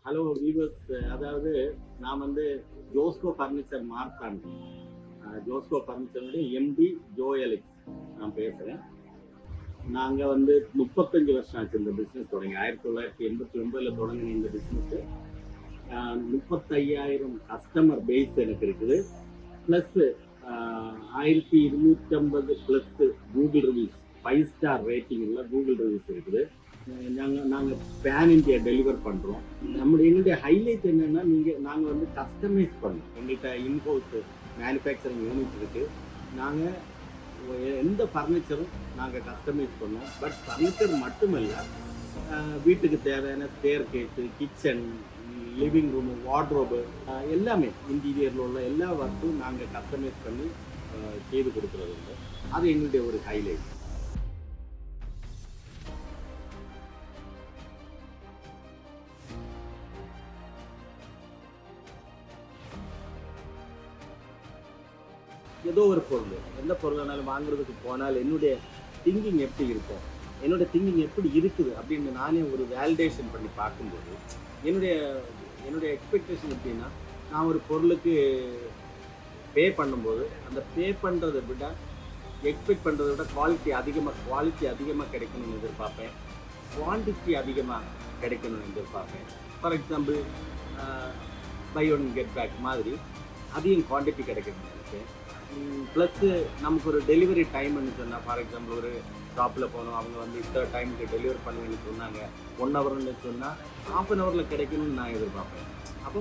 Hello viewers, அதாவது நான் வந்து ஜோஸ்கோ ஃபர்னிச்சர் மார்த்தாண்ட், ஜோஸ்கோ ஃபர்னிச்சருடைய எம்டி ஜோஎலிக்ஸ் நான் பேசுகிறேன். நாங்கள் வந்து 35 வருஷம் ஆச்சு இந்த பிஸ்னஸ் தொடங்கி. 1989 தொடங்கின இந்த பிஸ்னஸ்ஸு 35,000 கஸ்டமர் பேஸ் எனக்கு இருக்குது. Plus 1250 plus Google reviews, 5 star rating உள்ள கூகுள் ரிவ்யூஸ் இருக்குது. நாங்கள் பேன் இந்தியா டெலிவர் பண்ணுறோம். எங்களுடைய ஹைலைட் என்னென்னா, நாங்கள் வந்து கஸ்டமைஸ் பண்ணோம். எங்கள்கிட்ட இன்ஹவுஸ் மேனுஃபேக்சரிங் யூனிட் இருக்குது. நாங்கள் எந்த ஃபர்னிச்சரும் நாங்கள் கஸ்டமைஸ் பண்ணோம். பட் ஃபர்னிச்சர் மட்டுமல்ல, வீட்டுக்கு தேவையான staircase, kitchen, living room, wardrobe, எல்லாமே இன்டீரியரில் உள்ள எல்லா ஒர்க்கும் நாங்கள் கஸ்டமைஸ் பண்ணி செய்து கொடுக்குறது உண்டு. அது எங்களுடைய ஒரு ஹைலைட். ஏதோ ஒரு பொருள், எந்த பொருளானாலும் வாங்குறதுக்கு போனால் என்னுடைய திங்கிங் எப்படி இருக்கும், என்னுடைய திங்கிங் எப்படி இருக்குது அப்படின்னு நானே ஒரு வேலிடேஷன் பண்ணி பார்க்கும்போது என்னுடைய எக்ஸ்பெக்டேஷன் எப்படின்னா, நான் ஒரு பொருளுக்கு பே பண்ணும்போது அந்த பே பண்ணுறதை விட எக்ஸ்பெக்ட் பண்ணுறதை விட குவாலிட்டி அதிகமாக கிடைக்கணும்னு எதிர்பார்ப்பேன். குவான்டிட்டி அதிகமாக கிடைக்கணும்னு எதிர்பார்ப்பேன். For example, buy one get pack மாதிரி அதிகம் குவான்டிட்டி கிடைக்கணும்னு நினைப்பேன். ப்ளஸ்ஸு நமக்கு ஒரு டெலிவரி டைம்னு சொன்னால், ஃபார் எக்ஸாம்பிள் ஒரு ஷாப்பில் போனோம், அவங்க வந்து இந்த டைமுக்கு டெலிவரி பண்ணுவேன்னு சொன்னாங்க, 1 ஹவர்னு சொன்னால் 1/2 ஹவரில் கிடைக்கணும்னு நான் எதிர்பார்ப்பேன். அப்போ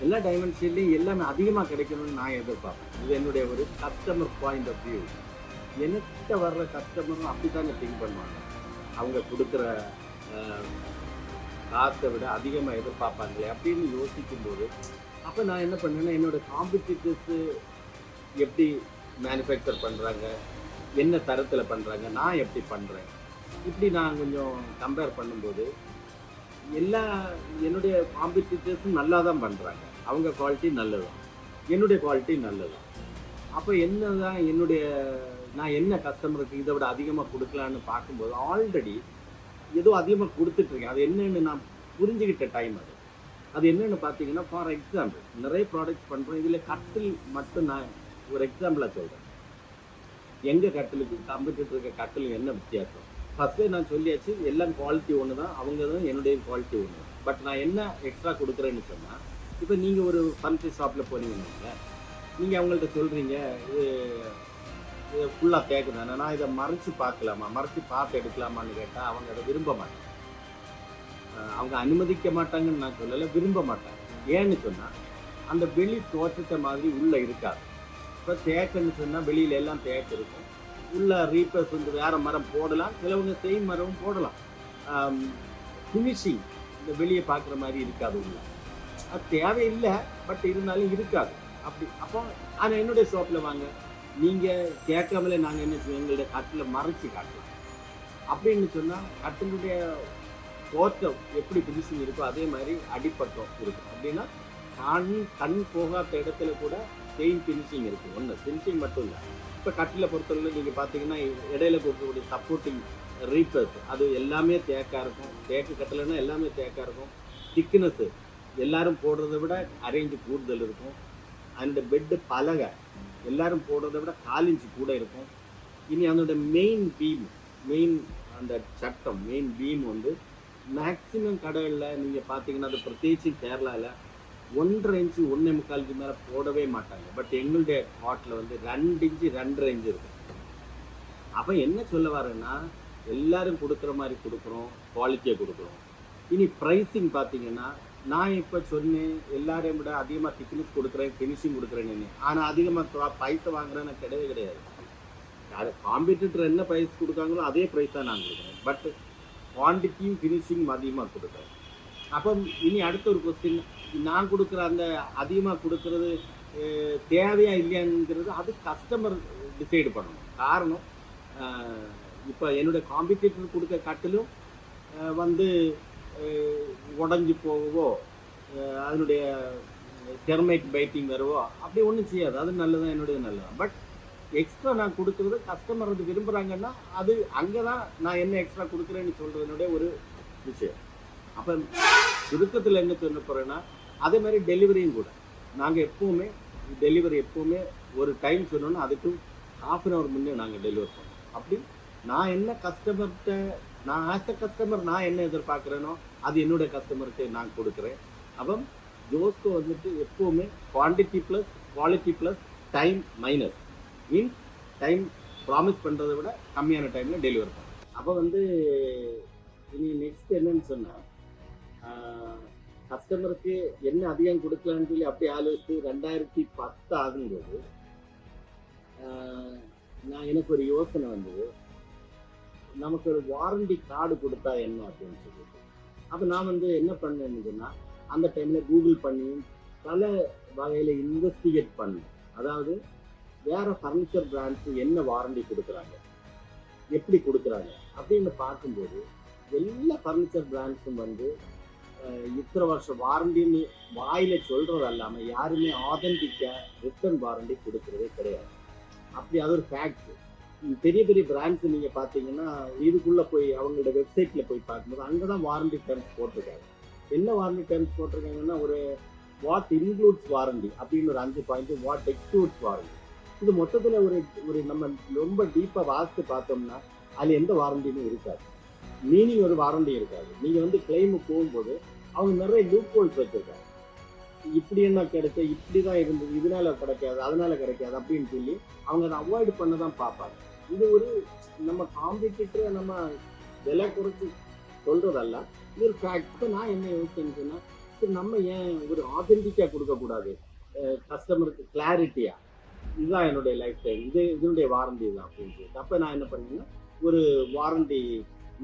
எல்லா டைமென்ஷன்லேயும் எல்லாமே அதிகமாக கிடைக்கணும்னு நான் எதிர்பார்ப்பேன். இது என்னுடைய ஒரு கஸ்டமர் பாயிண்ட் ஆஃப் வியூ. என்கிட்ட வர்ற கஸ்டமரும் அப்படி தானே திங்க் பண்ணுவாங்க. அவங்க கொடுக்குற காசை விட அதிகமாக எதிர்பார்ப்பாங்களே அப்படின்னு யோசிக்கும்போது, அப்போ நான் என்ன பண்ணேன்னா, என்னோடய காம்படிட்டர்ஸு எப்படி மேனுஃபேக்சர் பண்ணுறாங்க, என்ன தரத்தில் பண்ணுறாங்க, நான் எப்படி பண்ணுறேன், இப்படி நான் கொஞ்சம் கம்பேர் பண்ணும்போது என்னுடைய காம்படிட்டர்ஸும் நல்லா தான் பண்ணுறாங்க. அவங்க குவாலிட்டி நல்லது, என்னுடைய குவாலிட்டி நல்லது. அப்போ என்ன தான் நான் என்ன கஸ்டமருக்கு இதை விட அதிகமாக கொடுக்கலான்னு பார்க்கும்போது, ஆல்ரெடி ஏதோ அதிகமாக கொடுத்துட்ருக்கேன். அது என்னென்னு நான் புரிஞ்சுக்கிட்ட டைம் அது என்னென்னு பார்த்தீங்கன்னா, ஃபார் எக்ஸாம்பிள் நிறைய ப்ராடக்ட்ஸ் பண்ணுறோம். இதில் கட்டில் மட்டும் நான் ஒரு எக்ஸாம்பிளாக சொல்கிறேன். எங்கள் கட்டிலுக்கு காம்படிட்டர் இருக்க கட்டில் என்ன வித்தியாசம்? ஃபஸ்ட்டே நான் சொல்லியாச்சு, எல்லாம் குவாலிட்டி ஒன்று தான், அவங்க தான் என்னுடைய குவாலிட்டி ஒன்று தான். பட் நான் என்ன எக்ஸ்ட்ரா கொடுக்குறேன்னு சொன்னால், இப்போ நீங்கள் ஒரு ஃபர்னிச்சர் ஷாப்பில் போனீங்கன்னா, நீங்கள் அவங்கள்ட்ட சொல்கிறீங்க, இது ஃபுல்லாக தேக்கு தானே, நான் இதை மறைச்சி பார்த்து எடுக்கலாமான்னு கேட்டால் அவங்க அதை விரும்ப மாட்டாங்க. அவங்க அனுமதிக்க மாட்டாங்கன்னு நான் சொல்லலை, விரும்ப மாட்டாங்க. ஏன்னு சொன்னால், அந்த வெளி தோற்றத்தை மாதிரி உள்ளே இருக்காது. இப்போ தேக்குன்னு சொன்னால் வெளியில் எல்லாம் தேக்கு இருக்கும், உள்ள ரீப்பர்ஸ் வந்து வேறு மரம் போடலாம், சிலவங்க சேம் மரமும் போடலாம். ஃபினிஷிங் இந்த வெளியே பார்க்குற மாதிரி இருக்காது, உள்ள அது தேவையில்லை, பட் இருந்தாலும் இருக்காது அப்படி. அப்போ ஆனால் என்னுடைய ஷாப்பில் வாங்க, நீங்கள் கேட்காமலே நாங்கள் என்ன செய்வோம், எங்களுடைய கட்டில் மறைச்சி காட்டலாம். அப்படின்னு சொன்னால் கட்டிலுடைய தோற்றம் எப்படி ஃபினிஷிங் இருக்கோ அதே மாதிரி அடிப்பட்டம் இருக்கும். அப்படின்னா கண் போகாத இடத்துல கூட செயின் ஃபினிஷிங் இருக்குது. ஒன்று ஃபினிஷிங் மட்டும் இல்லை, இப்போ கட்டில் பொறுத்தவரை நீங்கள் பார்த்தீங்கன்னா இடையில கொடுக்கக்கூடிய சப்போர்ட்டிங் ரீப்பர்ஸ் அது எல்லாமே தேக்காக இருக்கும். தேக்கு கட்டலைன்னா எல்லாமே தேக்காக இருக்கும். திக்னஸ்ஸு எல்லோரும் போடுறத விட அரேஞ்சு கூடுதல் இருக்கும். அந்த பெட்டு பலகை எல்லோரும் போடுறத விட 4 இன்ச்சு கூட இருக்கும். இனி அதோட மெயின் அந்த சட்டம் மெயின் பீம் வந்து மேக்ஸிமம் கடைகளில் நீங்கள் பார்த்தீங்கன்னா, அது பிரத்யேகிச்சு கேரளாவில் 1.5 இன்ச்சு 1.25 இன்ச்சு மேலே போடவே மாட்டாங்க. பட் எங்களுடைய காட்டில் வந்து 2 இன்ச்சு 2.5 இன்ச்சு இருக்கும். அப்போ என்ன சொல்ல வரேன்னா, எல்லோரும் கொடுக்குற மாதிரி கொடுக்குறோம், குவாலிட்டியாக கொடுக்குறோம். இனி ப்ரைஸிங் பார்த்தீங்கன்னா, நான் இப்போ சொன்னேன் எல்லாரையும் விட அதிகமாக திக்னஸ் கொடுக்குறேன், ஃபினிஷிங் கொடுக்குறேன்னு. ஆனால் அதிகமாக பைசை வாங்குறேன்னு கிடையாது. அது காம்படிட்டர் என்ன ப்ரைஸ் கொடுக்காங்களோ அதே ப்ரைஸ் தான் நான் கொடுக்குறேன். பட் குவான்டிட்டியும் ஃபினிஷிங் அதிகமாக கொடுக்குறேன். அப்போ இனி அடுத்த ஒரு கொஸ்டின், நான் கொடுக்குற அந்த அதிகமாக கொடுக்குறது தேவையா இல்லையாங்கிறது அது கஸ்டமர் டிசைடு பண்ணணும். காரணம், இப்போ என்னுடைய காம்படிட்டர் கொடுக்க கட்டிலும் வந்து உடஞ்சி போகவோ, அதனுடைய டெர்மைட் பைட்டிங் வரவோ அப்படி ஒன்றும் செய்யாது. அது நல்லதான், என்னுடைய நல்லதான். பட் எக்ஸ்ட்ரா நான் கொடுக்குறது கஸ்டமர் வந்து விரும்புகிறாங்கன்னா, அது அங்கே தான் நான் என்ன எக்ஸ்ட்ரா கொடுக்குறேன்னு சொல்கிறதுனுடைய ஒரு விஷயம். அப்போ சுருக்கத்தில் என்ன சொல்ல போகிறேன்னா, அதே மாதிரி டெலிவரியும் கூட நாங்கள் எப்போவுமே டெலிவரி எப்போவுமே ஒரு டைம் சொன்னோன்னா அதுக்கு ½ அன் ஹவர் முன்னே நாங்கள் டெலிவர் பண்ணோம். அப்படி நான் என்ன கஸ்டமர்கிட்ட நான் ஆஸ் அ கஸ்டமர் நான் என்ன எதிர்பார்க்குறேனோ அது என்னுடைய கஸ்டமருக்கு நான் கொடுக்குறேன். அப்போ ஜோஸ்கோ வந்துட்டு எப்போவுமே quantity plus quality plus time minus means time promise பண்ணுறதை விட கம்மியான டைமில் டெலிவர் பண்ணும். அப்போ வந்து இனி நெக்ஸ்ட் என்னன்னு சொன்னால், கஸ்டமருக்கு என்ன அதிகம் கொடுக்கலான்னு சொல்லி அப்படி ஆலோசித்து 2010 ஆகும்போது நான் எனக்கு ஒரு யோசனை வந்தது, நமக்கு ஒரு வாரண்டி கார்டு கொடுத்தா என்ன அப்படின்னு சொல்லிட்டு. அப்போ நான் வந்து என்ன பண்ணேன்னு சொன்னால், அந்த டைமில் கூகுள் பண்ணி பல வகையில் இன்வெஸ்டிகேட் பண்ணேன். அதாவது வேறு ஃபர்னிச்சர் பிராண்ட்ஸு என்ன வாரண்டி கொடுக்குறாங்க, எப்படி கொடுக்குறாங்க அப்படின்னு பார்க்கும்போது எல்லா ஃபர்னிச்சர் பிராண்ட்ஸும் வந்து இத்தனை வருஷம் வாரண்டின்னு வாயில் சொல்கிறது இல்லாமல் யாருமே ஆதென்டிக்காக ரிட்டர்ன் வாரண்டி கொடுக்குறதே கிடையாது. அப்படி அது ஒரு ஃபேக்ட். பெரிய பெரிய பிராண்ட்ஸ் நீங்கள் பார்த்தீங்கன்னா இதுக்குள்ளே போய் அவங்களோட வெப்சைட்டில் போய் பார்க்கும்போது அங்கே தான் வாரண்டி டேர்ம்ஸ் போட்டிருக்காங்க. என்ன வாரண்டி டேர்ம்ஸ் போட்டிருக்காங்கன்னா, ஒரு வாட் இன்க்ளூட்ஸ் வாரண்டி அப்படின்னு ஒரு 5 பாயிண்ட், வாட் எக்ஸ்க்ளூட்ஸ் வாரண்டி. இது மொத்தத்தில் ஒரு நம்ம ரொம்ப டீப்பாக வாசித்து பார்த்தோம்னா அதில் எந்த வாரண்டியும் இருக்காது. மீனிங் ஒரு வாரண்டி இருக்காது. நீங்கள் வந்து கிளைமு போகும்போது அவங்க நிறைய லூப் ஹோல்ஸ் வச்சுருக்காங்க. இப்படி என்ன கிடைச்ச, இப்படி தான் இருந்தது, இதனால கிடைக்காது, அதனால கிடைக்காது அப்படின்னு சொல்லி அவங்க அதை அவாய்டு பண்ண தான் பார்ப்பாங்க. இது ஒரு நம்ம காம்படிட்டரை நம்ம விலை குறைச்சி சொல்கிறதல்ல, இது ஒரு ஃபேக்ட். இப்போ நான் என்ன யோசிச்சேன்னு சொன்னால், சரி நம்ம ஏன் ஒரு ஆத்தென்டிக்காக கொடுக்கக்கூடாது கஸ்டமருக்கு கிளாரிட்டியாக, இதுதான் என்னுடைய லைஃப் டைம், இதனுடைய வாரண்டி தான் அப்படின்னு சொல்லிட்டு. அப்போ நான் என்ன பண்ணேன்னா, ஒரு வாரண்டி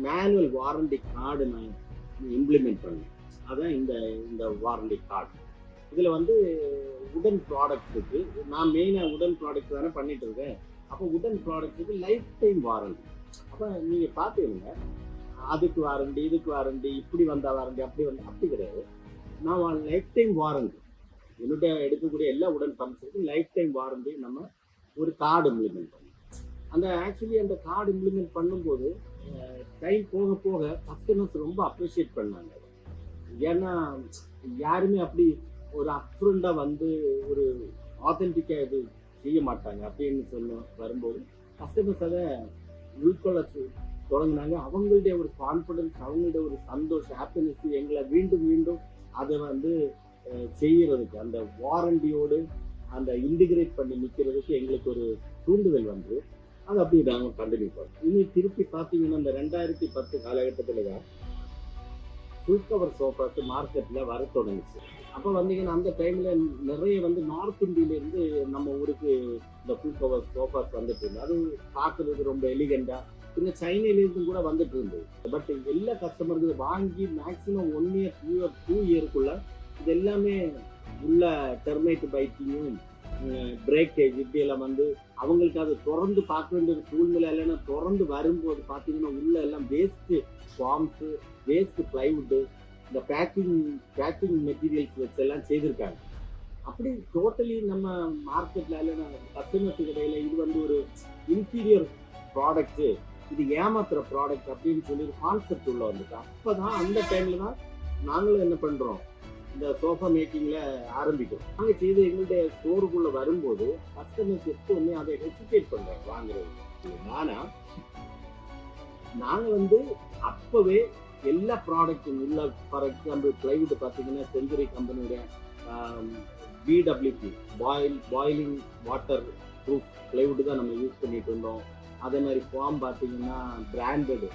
மேனுவல் வாரண்டி கார்டு நான் இம்ப்ளிமெண்ட் பண்ணேன். அதான் இந்த வாரண்டி கார்டு. இதில் வந்து உடன் ப்ராடக்ட்ஸுக்கு நான் மெயினாக உடன் ப்ராடக்ட் தானே பண்ணிட்டு இருக்கேன். அப்போ உடன் ப்ராடக்ட்ஸுக்கு லைஃப் டைம் வாரண்டி. அப்போ நீங்கள் பார்த்துருங்க, அதுக்கு வாரண்டி, இதுக்கு வாரண்டி, இப்படி வந்தால் வாரண்டி, அப்படி கிடையாது. நான் லைஃப் டைம் வாரண்டி என்னுடைய எடுக்கக்கூடிய எல்லா உடன் ஃபர்னிச்சருக்கும் லைஃப் டைம் வாரண்டி நம்ம ஒரு கார்டு இம்ப்ளிமெண்ட் பண்ணோம். அந்த கார்டு இம்ப்ளிமெண்ட் பண்ணும்போது டைம் போக போக கஸ்டமர்ஸ் ரொம்ப அப்ரிஷியேட் பண்ணாங்க. ஏன்னா யாருமே அப்படி ஒரு அப்ரண்டாக வந்து ஒரு ஆத்தென்டிக்காக இது செய்ய மாட்டாங்க அப்படின்னு வரும்போது கஸ்டமர்ஸ் அதை உள்கொள்ள தொடங்கினாங்க. அவங்களுடைய ஒரு கான்ஃபிடன்ஸ், அவங்களுடைய ஒரு சந்தோஷம், ஹாப்பினஸ் எங்களை மீண்டும் மீண்டும் அதை வந்து செய்யறதுக்கு, அந்த வாரண்டியோடு அந்த இன்டிகிரேட் பண்ணி நிற்கிறதுக்கு எங்களுக்கு ஒரு தூண்டுதல் வந்து அது அப்படி நாங்கள் கண்டினியூ பண்ணோம். இனி திருப்பி பார்த்தீங்கன்னா இந்த 2010 காலகட்டத்தில் தான் ஃபுல் கவர் சோஃபாஸ் மார்க்கெட்டில் வர தொடங்குச்சு. அப்போ வந்தீங்கன்னா அந்த டைமில் நிறைய வந்து நார்த் இந்தியிலேருந்து நம்ம ஊருக்கு இந்த ஃபுல் கவர் சோஃபாஸ் வந்துட்டு இருந்தது. அது பார்க்குறதுக்கு ரொம்ப எலிகெண்டாக, இந்த சைனையிலேருந்து கூட வந்துட்டு இருந்தது. பட் எல்லா கஸ்டமருக்கு வாங்கி மேக்ஸிமம் 1 இயர் 2 இயருக்குள்ள இது எல்லாமே உள்ள டெர்மைட் பைட்டிங்கும் பிரேக்கேஜ் இப்படியெல்லாம் வந்து அவங்களுக்கு அதை திறந்து பார்க்க வேண்டிய ஒரு சூழ்நிலை இல்லைன்னா, திறந்து வரும்போது பார்த்தீங்கன்னா உள்ள எல்லாம் வேஸ்ட்டு ஃபார்ம்ஸு, வேஸ்ட்டு ப்ளைவுட்டு, இந்த பேக்கிங் மெட்டீரியல்ஸ் வச்சு எல்லாம் செய்திருக்காங்க. அப்படி டோட்டலி நம்ம மார்க்கெட்டில் இல்லைன்னா கஸ்டமர்ஸுக்கு இடையில இது வந்து ஒரு இன்ஃபீரியர் ப்ராடக்ட்டு, இது ஏமாத்துற ப்ராடக்ட் அப்படின்னு சொல்லி ஒரு கான்செப்ட் உள்ள வந்துட்டு. அப்போ தான் அந்த டைமில் தான் நாங்களும் என்ன பண்ணுறோம், இந்த சோஃபா மேக்கிங்கில் ஆரம்பிக்கிறோம். நாங்கள் செய்து எங்களுடைய ஸ்டோருக்குள்ளே வரும்போது கஸ்டமர்ஸ் எப்பவுமே அதை ஹெசிடேட் பண்ணுறாங்க வாங்குறது. ஆனால் நாங்கள் வந்து அப்போவே எல்லா ப்ராடக்ட்டும் உள்ள, ஃபார் எக்ஸாம்பிள் பிளைவுட் பார்த்தீங்கன்னா செஞ்சுரி கம்பெனியுடைய BWP boiling water proof plywood தான் நம்ம யூஸ் பண்ணிட்டு இருந்தோம். அதே மாதிரி ஃபார்ம் பார்த்தீங்கன்னா பிராண்டடு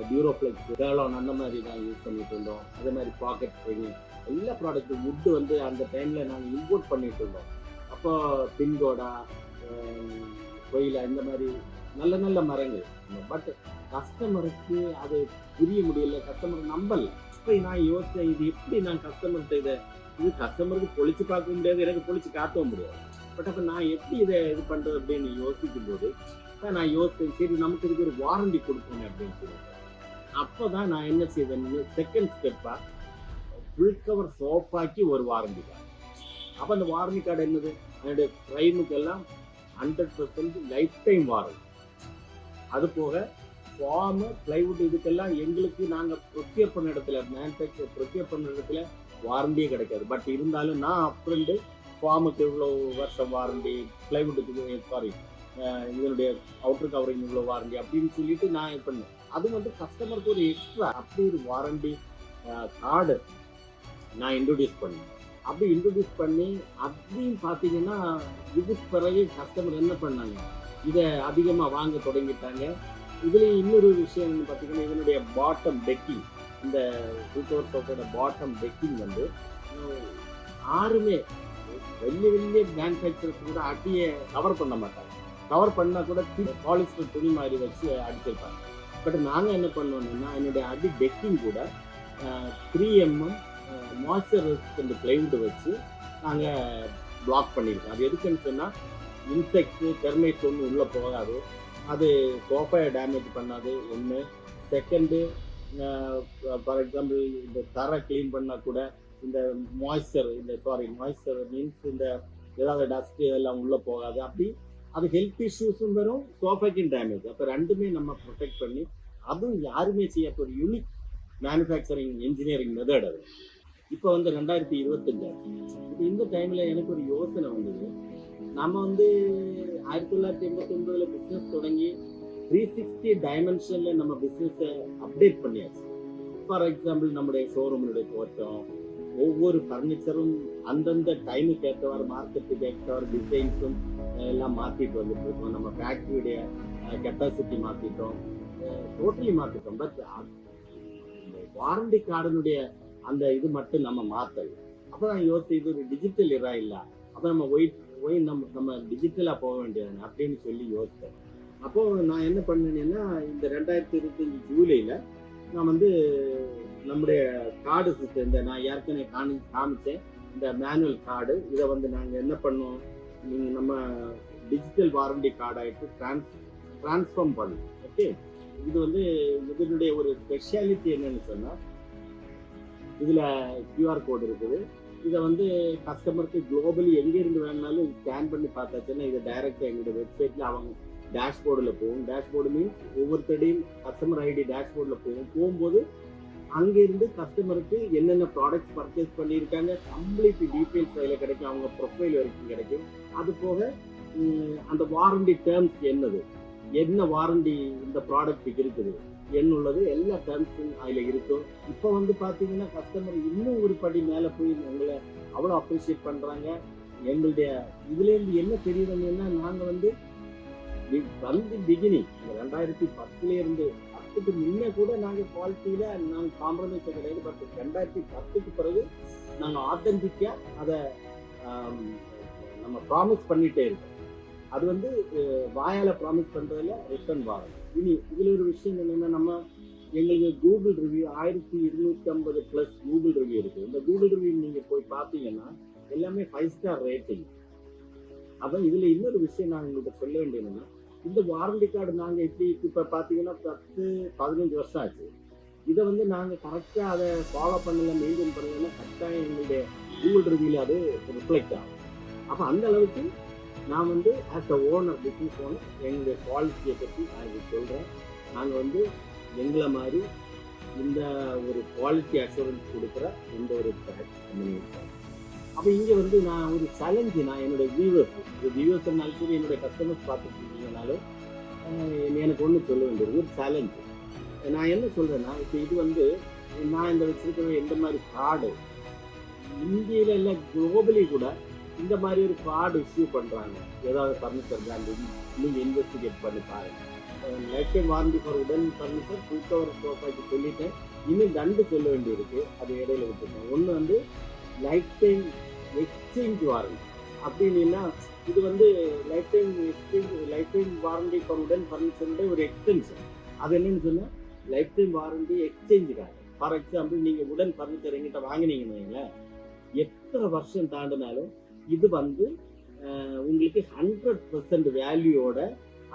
டியூரோஃப்ளெக்ஸ், கேலோன் அந்த மாதிரி தான் யூஸ் பண்ணிட்டு இருந்தோம். அதே மாதிரி பாக்கெட் ஸ்ப்ரிங் எல்லா ப்ராடக்ட்டும் வுட்டு வந்து அந்த டைமில் நாங்கள் இம்போர்ட் பண்ணிட்டு இருந்தோம். அப்போ பின்கோடா, கொயிலா இந்த மாதிரி நல்ல நல்ல மரங்கள். பட் கஸ்டமருக்கு அது புரிய முடியல, கஸ்டமர் நம்பலை. இப்போ நான் யோசித்தேன், இது எப்படி நான் கஸ்டமர்கிட்ட இது கஸ்டமருக்கு பொழிச்சு பார்க்க முடியாது, எனக்கு பொழிச்சு காட்டவும் முடியாது. பட் அப்போ நான் எப்படி இதை இது பண்ணுறது அப்படின்னு யோசிக்கும் போது நான் யோசித்தேன், சரி நமக்கு இதுக்கு ஒரு வாரண்டி கொடுக்கணும் அப்படின்னு சொல்லிட்டு. அப்போ தான் நான் என்ன செய்தேன், செகண்ட் ஸ்டெப்பாக ஃபுல் கவர் சோஃபாக்கி ஒரு வாரண்டி கார்டு. அப்போ அந்த வாரண்டி கார்டு என்னது, என்னுடைய ஃப்ரைமுக்கெல்லாம் 100% லைஃப் டைம் வாரண்டி. அது போக ஃபார்மு பிளைவுட் இதுக்கெல்லாம் எங்களுக்கு நாங்கள் ப்ரொக்யூர் பண்ண இடத்துல மேனுஃபேக்சர் ப்ரொக்யூர் பண்ண இடத்துல வாரண்டியே கிடைக்காது. பட் இருந்தாலும் நான் அப்ரெண்டு ஃபார்முக்கு இவ்வளோ வருஷம் வாரண்டி, பிளைவுட்டுக்கு சாரி இதனுடைய அவுட்டர் கவரிங் இவ்வளோ வாரண்டி அப்படின்னு சொல்லிட்டு நான் இது பண்ணேன். அது வந்து கஸ்டமருக்கு ஒரு எக்ஸ்ட்ரா அப்படி ஒரு வாரண்டி கார்டு நான் இன்ட்ரடியூஸ் பண்ணேன். அப்படி இன்ட்ரடியூஸ் பண்ணி அப்படின்னு பார்த்தீங்கன்னா இதுக்கு பிறகு கஸ்டமர் என்ன பண்ணாங்க, இதை அதிகமாக வாங்க தொடங்கிட்டாங்க. இதுலேயும் இன்னொரு விஷயம் பார்த்தீங்கன்னா இதனுடைய பாட்டம் டெக்கிங், இந்த டூ சோஃபோட பாட்டம் டெக்கிங் வந்து யாருமே வெளிய வெளிய மேனுஃபேக்சரர்ஸ் கூட அடியை கவர் பண்ண மாட்டாங்க. கவர் பண்ணால் கூட பாலிஸ்டர் துணி மாதிரி வச்சு அடிச்சிருப்பாங்க. பட் நாங்கள் என்ன பண்ணோம்னா என்னுடைய அடி டெக்கிங் கூட 3mm மாய்ஸ்சர் ரெசிஸ்டன்ட் பிளைவுட் வச்சு நாங்கள் பிளாக் பண்ணியிருக்கோம். அது எதுக்குன்னு சொன்னால் இன்செக்ட்ஸு டெர்மைட்ஸ் ஒன்றும் உள்ளே போகாது, அது சோஃபாயை டேமேஜ் பண்ணாது ஒன்று. செகண்டு, ஃபார் எக்ஸாம்பிள் இந்த தரை க்ளீன் பண்ணால் கூட இந்த மாய்ஸ்சர் மீன்ஸ் இந்த ஏதாவது டஸ்ட்டு எல்லாம் உள்ளே போகாது. அப்படி அது ஹெல்த் இஷ்யூஸும் வரும், சோஃபாய்க்கும் டேமேஜ். அப்போ ரெண்டுமே நம்ம ப்ரொடெக்ட் பண்ணி அதுவும் யாருமே செய்யாத ஒரு யூனிக் மேனுஃபேக்சரிங் இன்ஜினியரிங் மெத்தட் அது. இப்போ வந்து 2025 இப்போ இந்த டைமில் எனக்கு ஒரு யோசனை வந்தது. நம்ம வந்து 1989 பிஸ்னஸ் தொடங்கி 360 டைமென்ஷனில் நம்ம பிஸ்னஸை அப்டேட் பண்ணியாச்சு. ஃபார் எக்ஸாம்பிள் நம்முடைய ஷோரூமினுடைய தோற்றம், ஒவ்வொரு ஃபர்னிச்சரும் அந்தந்த டைமுக்கு ஏற்றவாறு மார்க்கெட்டுக்கு ஏற்றவாறு டிசைன்ஸும் எல்லாம் மாற்றிட்டு வந்துட்டு இருக்கோம். நம்ம ஃபேக்ட்ரியுடைய கெப்பாசிட்டி மாற்றிட்டோம், டோட்டலி மாற்றிட்டோம். பட் வாரண்டி கார்டனுடைய அந்த இது மட்டும் நம்ம மாற்றல. அப்போ நான் யோசிச்சு இது ஒரு டிஜிட்டல் இரா இல்லை, அப்போ நம்ம ஒய் நம்ம டிஜிட்டலாக போக வேண்டியது அப்படின்னு சொல்லி யோசித்தேன். அப்போது நான் என்ன பண்ணேன்னா இந்த 2025 ஜூலையில் நான் வந்து நம்முடைய கார்டு சிஸ்டம், இந்த நான் ஏற்கனவே காமிச்சேன் இந்த மேனுவல் கார்டு, இதை வந்து நாங்கள் என்ன பண்ணோம், நம்ம டிஜிட்டல் வாரண்டி கார்டாயிட்டு டிரான்ஸ்ஃபார்ம் பண்ணோம். ஓகே, இது வந்து இதனுடைய ஒரு ஸ்பெஷாலிட்டி என்னன்னு சொன்னால் இதில் QR கோடு இருக்குது. இதை வந்து கஸ்டமருக்கு குளோபலி எங்கேருந்து வேணுனாலும் ஸ்கேன் பண்ணி பார்த்தாச்சுன்னா இதை டைரெக்டாக எங்களுடைய வெப்சைட்டில் அவங்க டேஷ்போர்டில் போகும். டேஷ்போர்டு மீன்ஸ் ஒவ்வொருத்தடையும் கஸ்டமர் ஐடி டேஷ்போர்டில் போகும்போது அங்கேருந்து கஸ்டமருக்கு என்னென்ன ப்ராடக்ட்ஸ் பர்ச்சேஸ் பண்ணியிருக்காங்க கம்ப்ளீட் டீட்டெயில்ஸ் அதில் கிடைக்கும், அவங்க ப்ரொஃபைல் வரைக்கும் கிடைக்கும். அது போக அந்த வாரண்டி டேர்ம்ஸ் என்னது, என்ன வாரண்டி இந்த ப்ராடக்ட்டுக்கு இருக்குது என்னுள்ளது எல்லா டேர்ம்ஸும் அதில் இருக்கும். இப்போ வந்து பார்த்தீங்கன்னா கஸ்டமர் இன்னும் ஒரு படி மேலே போய் எங்களை அவ்வளோ அப்ரிஷியேட் பண்ணுறாங்க. எங்களுடைய இதுலேருந்து என்ன தெரியுதுன்னா நாங்கள் வந்து பிகினிங் 2010 10க்கு முன்னே கூட நாங்கள் குவாலிட்டியில் நாங்கள் காம்ப்ரமைஸே கிடையாது. பட் 2010க்கு பிறகு நாங்கள் ஆத்தென்டிக்காக அதை நம்ம ப்ராமிஸ் பண்ணிகிட்டே இருக்கோம். அது வந்து வாயால் ப்ராமிஸ் பண்ணுறதில்ல, ரிட்டர்ன் வாரண்டி. இனி இதில் ஒரு விஷயம் என்னென்னா நம்ம எங்களுக்கு கூகுள் ரிவ்யூ 1250+ கூகுள் ரிவ்யூ இருக்குது. இந்த கூகுள் ரிவ்யூ நீங்கள் போய் பார்த்தீங்கன்னா எல்லாமே 5 ஸ்டார் ரேட்டிங். அப்போ இதில் இன்னொரு விஷயம் நான் உங்களுக்கு சொல்ல வேண்டியதுன்னா இந்த வாரண்டி கார்டு நாங்கள் இப்போ பார்த்தீங்கன்னா 10-15 வருஷம் ஆச்சு. இதை வந்து நாங்கள் கரெக்டாக அதை ஃபாலோ பண்ணல, மெயின்டைன் பண்ணலைன்னா கரெக்டாக எங்களுடைய கூகுள் ரிவ்யூவில் அது ரிஃப்ளெக்ட் ஆகும். அப்போ அந்த அளவுக்கு நான் வந்து as a owner, business owner, எங்களுடைய குவாலிட்டியை பற்றி நான் சொல்கிறேன். நாங்கள் வந்து எங்களை மாதிரி இந்த ஒரு குவாலிட்டி அஷூரன்ஸ் கொடுக்குற எந்த ஒரு கம்பெனி இருக்காங்க. அப்போ இங்கே வந்து நான் ஒரு சேலஞ்சு, நான் என்னுடைய வியூவர்ஸ்னாலும் சரி என்னுடைய கஸ்டமர்ஸ் பார்த்துட்டு இருக்கீங்கனாலும் எனக்கு ஒன்று சொல்ல வேண்டியது ஒரு சேலஞ்சு. நான் என்ன சொல்கிறேன்னா, இப்போ இது வந்து நான் இந்த வச்சிருக்கிற எந்த மாதிரி கார்டு இந்தியில் இல்லை குளோபலி கூட இந்த மாதிரி ஒரு கார்டு இஷ்யூ பண்ணுறாங்க. ஏதாவது ஃபர்னிச்சர் பிராண்டு நீங்கள் இன்வெஸ்டிகேட் பண்ணி பாருங்கள். Life time warranty for wooden furniture, full cover சோஃபாக்கு சொல்லிட்டேன். இன்னும் 2 சொல்ல வேண்டியிருக்கு, அது இடையில விட்டுருக்கேன். ஒன்று வந்து லைஃப் டைம் எக்ஸ்சேஞ்ச் வாரண்டி அப்படின்னா இது வந்து லைஃப் டைம் வாரண்டி ஃபார் உடன் ஃபர்னிச்சருடைய ஒரு எக்ஸ்டென்ஷன். அது என்னன்னு சொன்னால் லைஃப் டைம் வாரண்டி எக்ஸ்சேஞ்சுக்காக. ஃபார் எக்ஸாம்பிள் நீங்கள் உடன் ஃபர்னிச்சர் எங்கிட்ட வாங்கினீங்கன்னு வைங்களேன், எத்தனை வருஷம் தாண்டினாலும் இது வந்து உங்களுக்கு 100% வேல்யூவோட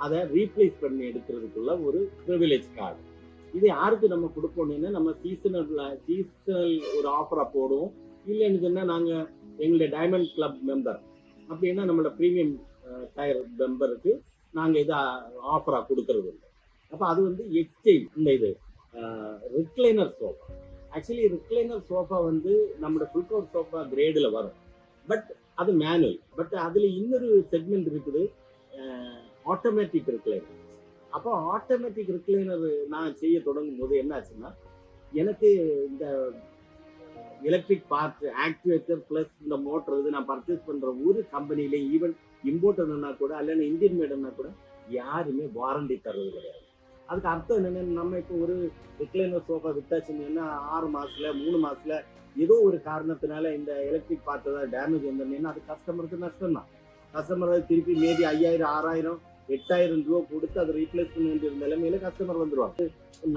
அதை ரீப்ளேஸ் பண்ணி எடுக்கிறதுக்குள்ள ஒரு ப்ரிவிலேஜ் கார்டு. இது யாருக்கு நம்ம கொடுப்போம்னா நம்ம சீசனல் ஒரு ஆஃபராக போடுவோம். இல்லைன்னு சொன்னால் நாங்கள் எங்களுடைய டைமண்ட் கிளப் மெம்பர் அப்படின்னா நம்மளோட ப்ரீமியம் டயர் மெம்பருக்கு நாங்கள் இதை ஆஃபராக கொடுக்கறது இல்லை. அப்போ அது வந்து எக்ஸ்சேஞ்ச். இந்த இது recliner sofa, actually recliner sofa வந்து நம்மளோட ஃபுல் கவர் சோஃபா கிரேடில் வரும். பட் அது மேனுவல். பட் அதில் இன்னொரு செக்மெண்ட் இருக்குது, ஆட்டோமேட்டிக் ரிக்ளைனர். அப்போ ஆட்டோமேட்டிக் ரிக்ளைனர் நான் செய்ய தொடங்கும் போது என்ன ஆச்சுன்னா, எனக்கு இந்த எலக்ட்ரிக் பார்ட், ஆக்டிவேட்டர் ப்ளஸ் இந்த மோட்டர் இது நான் பர்ச்சேஸ் பண்ணுற ஒரு கம்பெனியில, ஈவன் இம்போர்ட்டர்னா கூட அல்லனா இந்தியன் மேடம்னா கூட யாருமே வாரண்டி தர்றது கிடையாது. அதுக்கு அர்த்தம் என்னென்னு, நம்ம இப்போ ஒரு ரிக்ளைனர் சோஃபா வித்தாச்சுன்னா 6 மாசத்துல 3 மாசத்துல ஏதோ ஒரு காரணத்தினால இந்த எலக்ட்ரிக் பார்ட் ஏதாவது டேமேஜ் வந்தோம்னா அது கஸ்டமருக்கு நஷ்டம் தான். கஸ்டமர் திருப்பி மேபி 5000, 6000, 8000 ரூபா கொடுத்து அதை ரீப்ளேஸ் பண்ண வேண்டிய நிலைமையில கஸ்டமர் வந்துருவாங்க.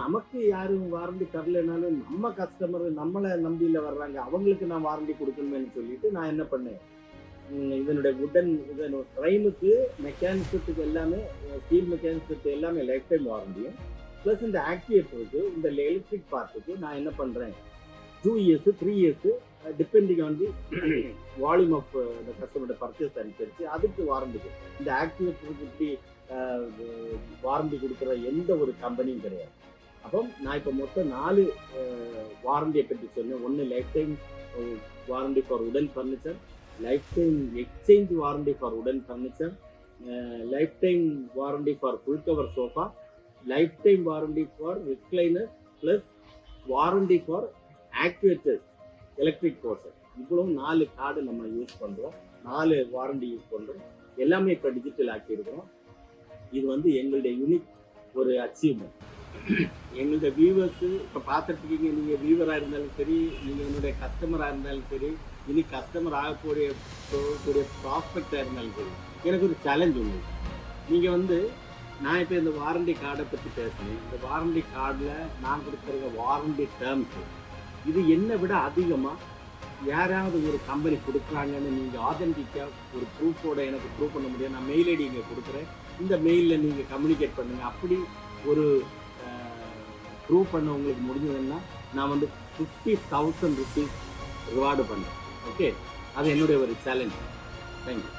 நமக்கு யாரும் வாரண்டி தரலைனாலும் நம்ம கஸ்டமர் நம்மளை நம்பியில வர்றாங்க, அவங்களுக்கு நான் வாரண்டி கொடுக்கணும்னு சொல்லிட்டு நான் என்ன பண்ணேன், இதனுடைய இதனுடைய ஃப்ரைமுக்கு, மெக்கானிசத்துக்கு எல்லாமே, ஸ்டீல் மெக்கானிசத்துக்கு எல்லாமே லைஃப் டைம் வாரண்டியும், ப்ளஸ் இந்த ஆக்டிவேட்டருக்கு, இந்த எலக்ட்ரிக் பார்ட்டுக்கு நான் என்ன பண்ணுறேன் 2 years 3 years depending on the volume of the கஸ்டமரோட பர்ச்சேஸ் அனுசரித்து அதுக்கு வாரண்டி. இந்த ஆக்டிவேட்டருக்கு இப்படி வாரண்டி கொடுக்குற எந்த ஒரு கம்பெனியும் கிடையாது. அப்போ நான் இப்போ மொத்தம் 4 வாரண்டியை பற்றி சொன்னேன். 1 life time warranty for wooden furniture, life time exchange warranty for wooden furniture, life time warranty for full cover sofa, life time warranty for recliner, plus warranty for activators, electric portion. இவ்வளவு 4 card நம்ம use பண்ணுறோம், 4 warranty use பண்ணுறோம். எல்லாமே இப்போ digital ஆக்கியிருக்கிறோம். இது வந்து எங்களுடைய unique ஒரு அச்சீவ்மெண்ட். எங்களுடைய வியூவர்ஸு இப்போ பார்த்துட்டு இருக்கீங்க, நீங்கள் வியூவராக இருந்தாலும் சரி, நீங்கள் என்னுடைய கஸ்டமராக இருந்தாலும் சரி, இனி கஸ்டமர் ஆகக்கூடிய ப்ராஸ்பெக்டாக இருந்தாலும் சரி, எனக்கு ஒரு சேலஞ்ச் ஒன்று. நீங்கள் வந்து நான் இப்போ இந்த வாரண்டி கார்டை பற்றி பேசுனேன். இந்த வாரண்டி கார்டில் நான் கொடுக்குற வாரண்டி டேர்ம்ஸு இது என்னை விட அதிகமாக யாராவது ஒரு கம்பெனி கொடுக்குறாங்கன்னு நீங்கள் ஆதென்டிக்காக ஒரு ப்ரூஃபோட எனக்கு ப்ரூவ் பண்ண முடியும். நான் மெயில் ஐடி இங்கே கொடுக்குறேன், இந்த மெயிலில் நீங்கள் கம்யூனிகேட் பண்ணுங்கள். அப்படி ஒரு ப்ரூவ் பண்ண உங்களுக்கு முடிஞ்சதுன்னா நான் வந்து 50,000 rupees ரிவார்டு பண்ணேன். ஓகே, அது என்னுடைய ஒரு சேலஞ்ச். தேங்க்யூ.